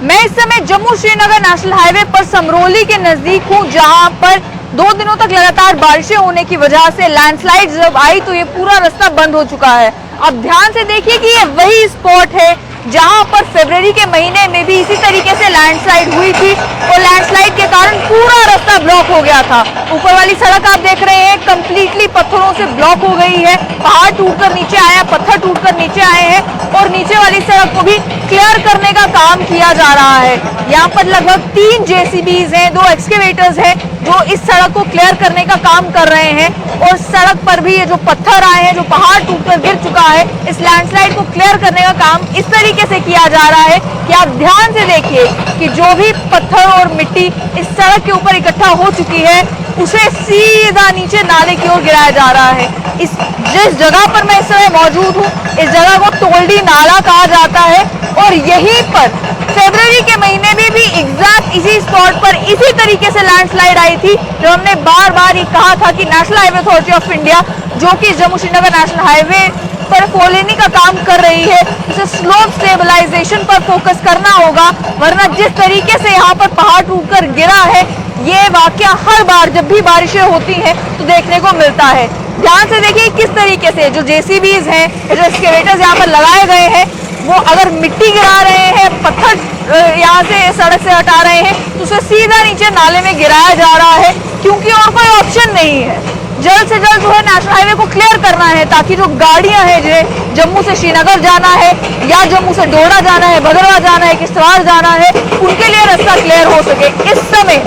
मैं इस समय जम्मू श्रीनगर नेशनल हाईवे पर समरोली के नजदीक हूँ, जहाँ पर 2 दिनों तक लगातार बारिशें होने की वजह से लैंडस्लाइड जब आई तो ये पूरा रास्ता बंद हो चुका है। अब ध्यान से देखिए कि ये वही स्पॉट है जहां पर फरवरी के महीने में भी इसी तरीके से लैंडस्लाइड हुई थी और लैंडस्लाइड के कारण पूरा रास्ता ब्लॉक हो गया था। ऊपर वाली सड़क आप देख रहे हैं कंप्लीटली पत्थरों से ब्लॉक हो गई है, पहाड़ टूटकर नीचे आया, पत्थर टूटकर नीचे आए हैं और नीचे वाली सड़क को भी क्लियर करने का काम किया जा रहा है। यहाँ पर लगभग 3 JCBs हैं, 2 एक्सकेवेटर्स हैं जो इस सड़क को क्लियर करने का काम कर रहे हैं और सड़क पर भी ये जो पत्थर आए हैं, जो पहाड़ टूटकर गिर चुका है, इस लैंडस्लाइड को क्लियर करने का काम इस तरीके से किया जा रहा है कि आप ध्यान से देखिए कि जो भी पत्थर और मिट्टी इस सड़क के ऊपर इकट्ठा हो चुकी है उसे सीधा नीचे नाले की ओर गिराया जा रहा है। जिस जगह पर मैं इस समय मौजूद हूँ, इस जगह को टोल्डी नाला कहा जाता है और यहीं पर फरवरी के महीने में भी एग्जैक्ट इसी स्पॉट पर इसी तरीके से लैंडस्लाइड आई थी, जो हमने बार बार ये कहा था कि national highway authority of India जो कि जम्मू श्रीनगर नेशनल हाईवे पर फोलेनी का काम कर रही है, उसे स्लोप स्टेबलाइजेशन पर फोकस करना होगा, वरना जिस तरीके से यहाँ पर पहाड़ टूटकर गिरा है, ये वाकया हर बार जब भी बारिशें होती हैं तो देखने को मिलता है। ध्यान से देखिए किस तरीके से जो JCBs हैं, जो एक्सकेवेटर्स यहाँ पर लगाए गए हैं, वो अगर मिट्टी गिरा रहे हैं, पत्थर यहाँ से सड़क से हटा रहे हैं, तो उसे सीधा नीचे नाले में गिराया जा रहा है, क्योंकि और कोई ऑप्शन नहीं है। जल्द से जल्द जो है नेशनल हाईवे को क्लियर करना है, ताकि जो गाड़ियां हैं जिन्हें जम्मू से श्रीनगर जाना है या जम्मू से डोडा जाना है, भद्रवाह जाना है, किश्तवाड़ जाना है, उनके लिए रास्ता क्लियर हो सके। इस समय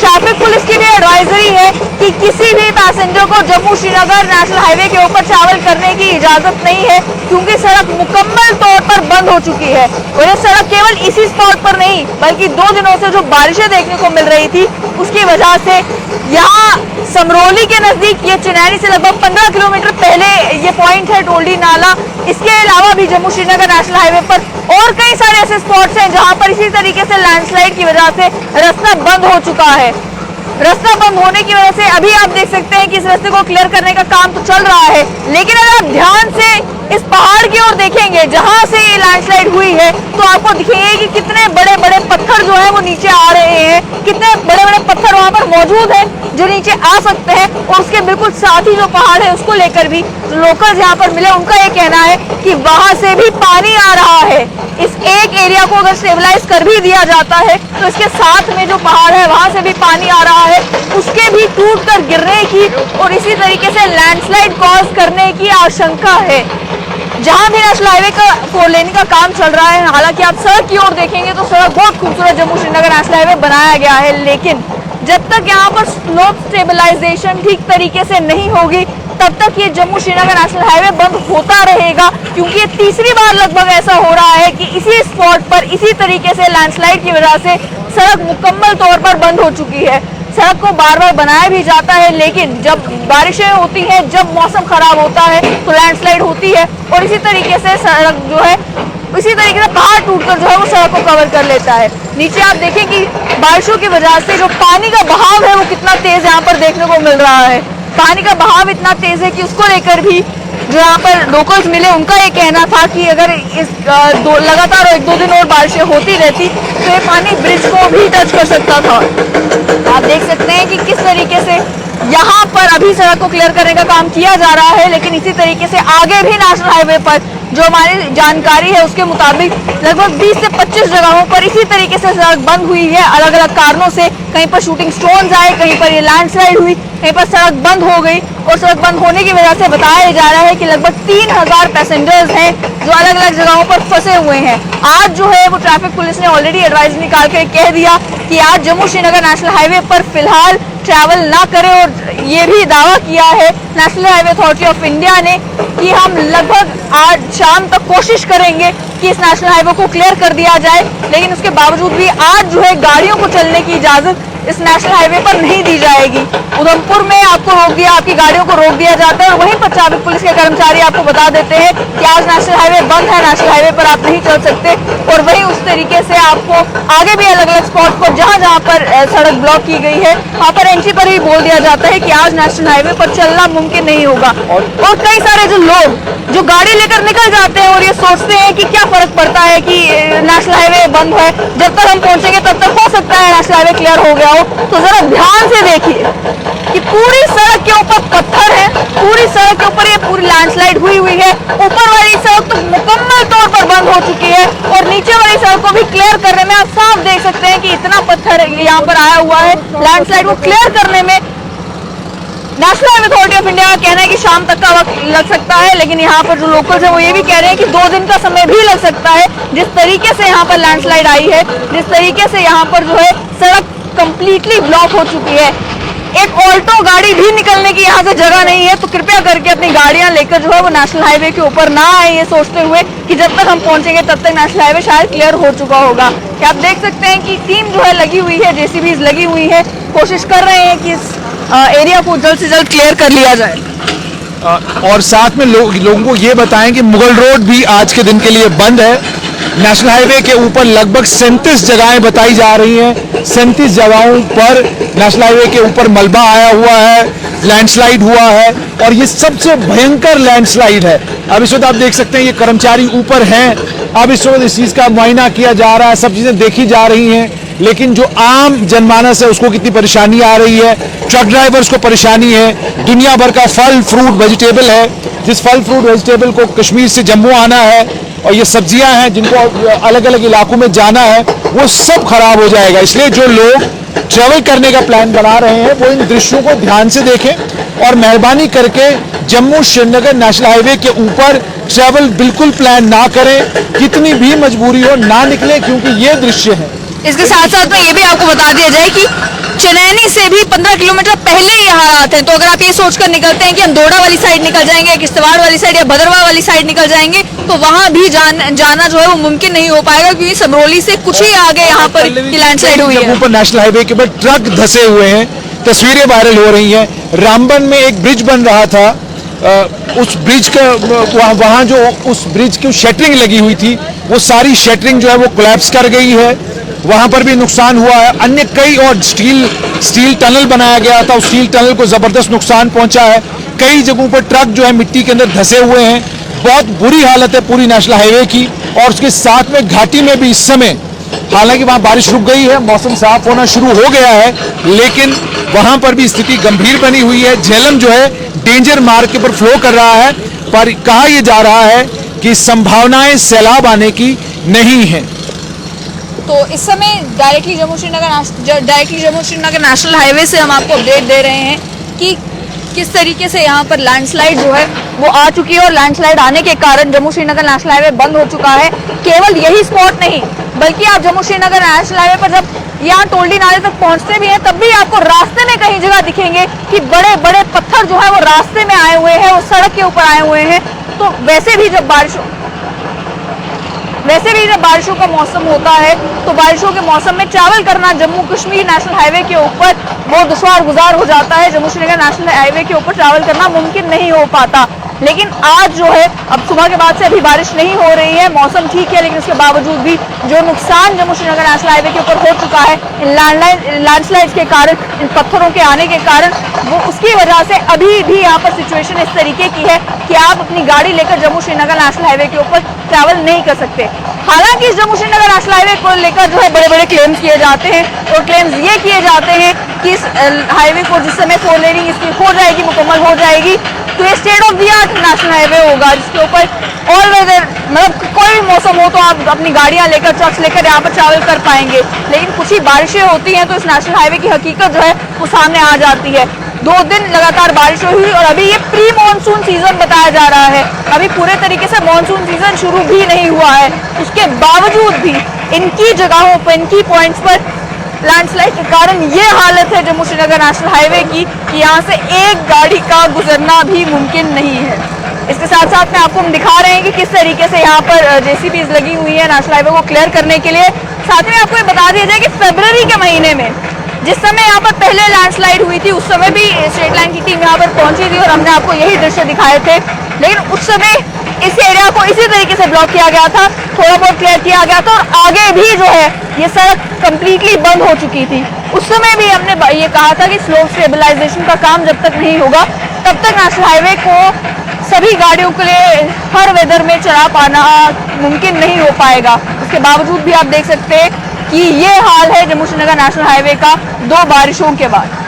ट्रैफिक पुलिस की भी एडवाइजरी है कि किसी भी पैसेंजर को जम्मू श्रीनगर नेशनल हाईवे के ऊपर ट्रैवल करने की इजाजत नहीं है, क्योंकि सड़क मुकम्मल तौर पर बंद हो चुकी है। और ये सड़क केवल इसी स्पॉट पर नहीं, बल्कि 2 दिनों से जो बारिशें देखने को मिल रही थी उसकी वजह से यहाँ समरोली के नजदीक, ये चिनैनी से लगभग 15 किलोमीटर पहले ये पॉइंट है टोल्डी नाला। इसके अलावा भी जम्मू श्रीनगर नेशनल हाईवे पर और कई सारे ऐसे स्पॉट्स हैं जहां पर इसी तरीके से लैंडस्लाइड की वजह से रास्ता बंद हो चुका है। रास्ता बंद होने की वजह से अभी आप देख सकते हैं कि इस रास्ते को क्लियर करने का काम तो चल रहा है, लेकिन अगर आप ध्यान से इस पहाड़ की ओर देखेंगे जहां से ये लैंडस्लाइड हुई है, तो आपको दिखेंगे कि कितने बड़े बड़े पत्थर जो है वो नीचे आ रहे हैं, कितने बड़े बड़े पत्थर वहां पर मौजूद हैं जो नीचे आ सकते हैं। और उसके बिल्कुल साथ ही जो पहाड़ है उसको लेकर भी लोकल्स यहाँ पर मिले, उनका ये कहना है कि वहां से भी पानी आ रहा है। इस एक एरिया को अगर स्टेबलाइज कर भी दिया जाता है तो इसके साथ में जो पहाड़ है वहां से भी पानी आ रहा है, उसके भी टूट कर गिरने की और इसी तरीके से लैंडस्लाइड कॉज करने की आशंका है। जहां भी नेशनल हाईवे का 4 लेन का काम चल रहा है, हालांकि आप सड़क की ओर देखेंगे तो सड़क बहुत खूबसूरत जम्मू श्रीनगर नेशनल हाईवे बनाया गया है, लेकिन जब तक यहाँ पर स्लोप स्टेबलाइजेशन ठीक तरीके से नहीं होगी तब तक ये जम्मू श्रीनगर नेशनल हाईवे बंद होता रहेगा, क्योंकि ये तीसरी बार लगभग ऐसा हो रहा है कि इसी स्पॉट पर इसी तरीके से लैंडस्लाइड की वजह से सड़क मुकम्मल तौर पर बंद हो चुकी है। सड़क को बार बार बनाया भी जाता है, लेकिन जब बारिशें होती हैं, जब मौसम खराब होता है तो लैंडस्लाइड होती है और इसी तरीके से सड़क जो है, इसी तरीके से पहाड़ टूटकर जो है वो सड़क को कवर कर लेता है। नीचे आप देखें कि बारिशों की वजह से जो पानी का बहाव है वो कितना तेज यहाँ पर देखने को मिल रहा है। पानी का बहाव इतना तेज है कि उसको लेकर भी जो यहाँ पर लोकल्स मिले, उनका ये कहना था कि अगर इस लगातार 1-2 दिन और बारिशें होती रहती तो ये पानी ब्रिज को भी टच कर सकता था। आप देख सकते हैं कि किस तरीके से यहाँ पर अभी सड़क को क्लियर करने का काम किया जा रहा है, लेकिन इसी तरीके से आगे भी नेशनल हाईवे पर जो हमारी जानकारी है उसके मुताबिक लगभग 20 से 25 जगहों पर इसी तरीके से सड़क बंद हुई है, अलग अलग कारणों से। कहीं पर शूटिंग स्टोन्स आए, कहीं पर ये लैंडस्लाइड हुई, कहीं पर सड़क बंद हो गई और सड़क बंद होने की वजह से बताया जा रहा है कि लगभग 3000 पैसेंजर्स हैं जो अलग अलग जगहों पर फंसे हुए हैं। आज जो है वो ट्रैफिक पुलिस ने ऑलरेडी एडवाइजरी निकाल कर कह दिया कि आज जम्मू श्रीनगर नेशनल हाईवे पर फिलहाल ट्रैवल ना करें, और ये भी दावा किया है national highway authority of India ने कि हम लगभग आज शाम तक कोशिश करेंगे कि इस नेशनल हाईवे को क्लियर कर दिया जाए, लेकिन उसके बावजूद भी आज जो है गाड़ियों को चलने की इजाजत इस नेशनल हाईवे पर नहीं दी जाएगी। उधमपुर में आपको रोक दिया, आपकी गाड़ियों को रोक दिया जाता है और वहीं पर ट्रैफिक पुलिस के कर्मचारी आपको बता देते हैं कि आज नेशनल हाईवे बंद है, नेशनल हाईवे पर आप नहीं चल सकते। और वहीं उस तरीके से आपको आगे भी अलग अलग स्पॉट पर जहां पर सड़क ब्लॉक की गई है वहां पर एंट्री पर ही बोल दिया जाता है कि आज नेशनल हाईवे पर चलना मुमकिन नहीं होगा। और कई सारे जो लोग जो गाड़ी लेकर निकल जाते हैं और ये सोचते हैं कि क्या फर्क पड़ता है कि नेशनल हाईवे बंद है, जब तक हम पहुंचेंगे तब तक हो सकता है नेशनल हाईवे क्लियर हो गया हो। तो जरा ध्यान से देखिए कि पूरी सड़क के ऊपर पत्थर है, पूरी सड़क के ऊपर ये पूरी लैंडस्लाइड हुई है। ऊपर वाली सड़क तो मुकम्मल तौर पर बंद हो चुकी है और नीचे वाली सड़क को भी क्लियर करने में आप साफ देख सकते हैं कि इतना पत्थर यहाँ पर आया हुआ है। लैंडस्लाइड को क्लियर करने में national highway authority of India का कहना है कि शाम तक का वक्त लग सकता है, लेकिन यहाँ पर जो लोकल्स हैं वो ये भी कह रहे हैं कि 2 दिन का समय भी लग सकता है। जिस तरीके से यहाँ पर लैंडस्लाइड आई है, जिस तरीके से यहाँ पर जो है सड़क कंप्लीटली ब्लॉक हो चुकी है, एक ऑल्टो गाड़ी भी निकलने की यहाँ से जगह नहीं है। तो कृपया करके अपनी गाड़ियां लेकर जो है वो नेशनल हाईवे के ऊपर ना आए, ये सोचते हुए कि जब तक हम पहुंचेंगे तब तक नेशनल हाईवे शायद क्लियर हो चुका होगा। क्या आप देख सकते हैं कि टीम जो है लगी हुई है, जेसीबीज लगी हुई है, कोशिश कर रहे हैं कि इस एरिया को जल्द से जल्द क्लियर कर लिया जाए। और साथ में लोगों को ये बताएं कि मुगल रोड भी आज के दिन के लिए बंद है। नेशनल हाईवे के ऊपर लगभग 37 जगहें बताई जा रही हैं। 37 जगहों पर नेशनल हाईवे के ऊपर मलबा आया हुआ है, लैंडस्लाइड हुआ है और ये सबसे भयंकर लैंडस्लाइड है। अब इस वक्त आप देख सकते हैं ये कर्मचारी ऊपर हैं, अब इस वक्त इस चीज़ का मुआयना किया जा रहा है, सब चीज़ें देखी जा रही हैं। लेकिन जो आम जनमानस है उसको कितनी परेशानी आ रही है, ट्रक ड्राइवर्स को परेशानी है। दुनिया भर का फल फ्रूट वेजिटेबल है, जिस फल फ्रूट वेजिटेबल को कश्मीर से जम्मू आना है और ये सब्जियां हैं जिनको अलग अलग इलाकों में जाना है, वो सब खराब हो जाएगा। इसलिए जो लोग ट्रेवल करने का प्लान बना रहे हैं वो इन दृश्यों को ध्यान से देखें और मेहरबानी करके जम्मू श्रीनगर नेशनल हाईवे के ऊपर ट्रेवल बिल्कुल प्लान ना करें। कितनी भी मजबूरी हो ना निकले, क्योंकि ये दृश्य है। इसके साथ साथ में ये भी आपको बता दिया जाए कि चनैनी से भी 15 किलोमीटर पहले ये हालात हैं। तो अगर आप ये सोचकर निकलते हैं कि हम दोडा वाली साइड निकल जाएंगे, किश्तवाड़ वाली साइड या भदरवा वाली साइड निकल जाएंगे, तो वहां भी जाना जो है वो मुमकिन नहीं हो पाएगा, क्योंकि समरोली से कुछ ही आगे यहाँ पर लैंडस्लाइड हुई है। ऊपर नेशनल हाईवे के ऊपर ट्रक धसे हुए हैं, तस्वीरें वायरल हो रही हैं। रामबन में एक ब्रिज बन रहा था, उस ब्रिज का वहाँ जो उस ब्रिज की शटरिंग लगी हुई थी, वो सारी शटरिंग जो है वो कोलैप्स कर गई है, वहाँ पर भी नुकसान हुआ है। अन्य कई और स्टील टनल बनाया गया था, उस स्टील टनल को ज़बरदस्त नुकसान पहुँचा है। कई जगहों पर ट्रक जो है मिट्टी के अंदर धसे हुए हैं। बहुत बुरी हालत है पूरी नेशनल हाईवे की। और उसके साथ में घाटी में भी इस समय, हालांकि वहाँ बारिश रुक गई है, मौसम साफ होना शुरू हो गया है, लेकिन वहाँ पर भी स्थिति गंभीर बनी हुई है। झेलम जो है डेंजर मार्ग के ऊपर फ्लो कर रहा है, पर कहा यह जा रहा है कि संभावनाएं सैलाब आने की नहीं है। तो इस समय directly Jammu Srinagar national highway से हम आपको अपडेट दे रहे हैं कि किस तरीके से यहाँ पर लैंडस्लाइड जो है वो आ चुकी है और लैंडस्लाइड आने के कारण जम्मू श्रीनगर नेशनल हाईवे बंद हो चुका है। केवल यही स्पॉट नहीं, बल्कि आप जम्मू श्रीनगर नेशनल हाईवे पर जब यहाँ टोल्डी नाले तक पहुँचते भी हैं तब भी आपको रास्ते में कहीं जगह दिखेंगे कि बड़े बड़े पत्थर जो है वो रास्ते में आए हुए हैं, वो सड़क के ऊपर आए हुए हैं। तो वैसे भी जब बारिशों का मौसम होता है तो बारिशों के मौसम में ट्रैवल करना जम्मू कश्मीर नेशनल हाईवे के ऊपर बहुत दुश्वार गुजार हो जाता है। जम्मू श्रीनगर नेशनल हाईवे के ऊपर ट्रैवल करना मुमकिन नहीं हो पाता। लेकिन आज जो है, अब सुबह के बाद से अभी बारिश नहीं हो रही है, मौसम ठीक है, लेकिन उसके बावजूद भी जो नुकसान जम्मू श्रीनगर नेशनल हाईवे के ऊपर हो चुका है इन लैंडस्लाइड्स के कारण, इन पत्थरों के आने के कारण, वो उसकी वजह से अभी भी यहाँ पर सिचुएशन इस तरीके की है कि आप अपनी गाड़ी लेकर जम्मू श्रीनगर नेशनल हाईवे के ऊपर ट्रैवल नहीं कर सकते। हालांकि इस जम्मू श्रीनगर नेशनल हाईवे को लेकर जो है बड़े बड़े क्लेम्स किए जाते हैं और क्लेम्स ये किए जाते हैं कि इस हाईवे को जिस समय 4 लेनिंग इसकी हो जाएगी, मुकम्मल हो जाएगी, तो ये state of the art national highway होगा, जिसके ऊपर ऑल वेदर, मतलब कोई भी मौसम हो तो आप अपनी गाड़ियां लेकर, ट्रक्स लेकर यहाँ पर ट्रैवल कर पाएंगे। लेकिन कुछ ही बारिशें होती हैं तो इस नेशनल हाईवे की हकीकत जो है वो सामने आ जाती है। 2 दिन लगातार बारिश हुई और अभी ये प्री मानसून सीजन बताया जा रहा है, अभी पूरे तरीके से मानसून सीजन शुरू भी नहीं हुआ है। उसके बावजूद भी इनकी जगहों पर, इनकी पॉइंट्स पर लैंडस्लाइड के कारण ये हालत है जम्मू श्रीनगर नेशनल हाईवे की कि यहाँ से एक गाड़ी का गुजरना भी मुमकिन नहीं है। इसके साथ साथ में आपको हम दिखा रहे हैं कि किस तरीके से यहाँ पर जेसीबीज लगी हुई है नेशनल हाईवे को क्लियर करने के लिए। साथ में आपको ये बता दिया जाए कि फरवरी के महीने में जिस समय यहाँ पर पहले लैंडस्लाइड हुई थी, उस समय भी स्टेट लाइन की टीम यहाँ पर पहुंची थी और हमने आपको यही दृश्य दिखाए थे। लेकिन उस समय इस एरिया को इसी तरीके से ब्लॉक किया गया था, थोड़ा बहुत क्लियर किया गया था और आगे भी जो है ये सड़क कंप्लीटली बंद हो चुकी थी। उस समय भी हमने ये कहा था कि स्लोप स्टेबलाइजेशन का काम जब तक नहीं होगा तब तक नेशनल हाईवे को सभी गाड़ियों के लिए हर वेदर में चला पाना मुमकिन नहीं हो पाएगा। उसके बावजूद भी आप देख सकते हैं कि ये हाल है जम्मू श्रीनगर नेशनल हाईवे का 2 बारिशों के बाद।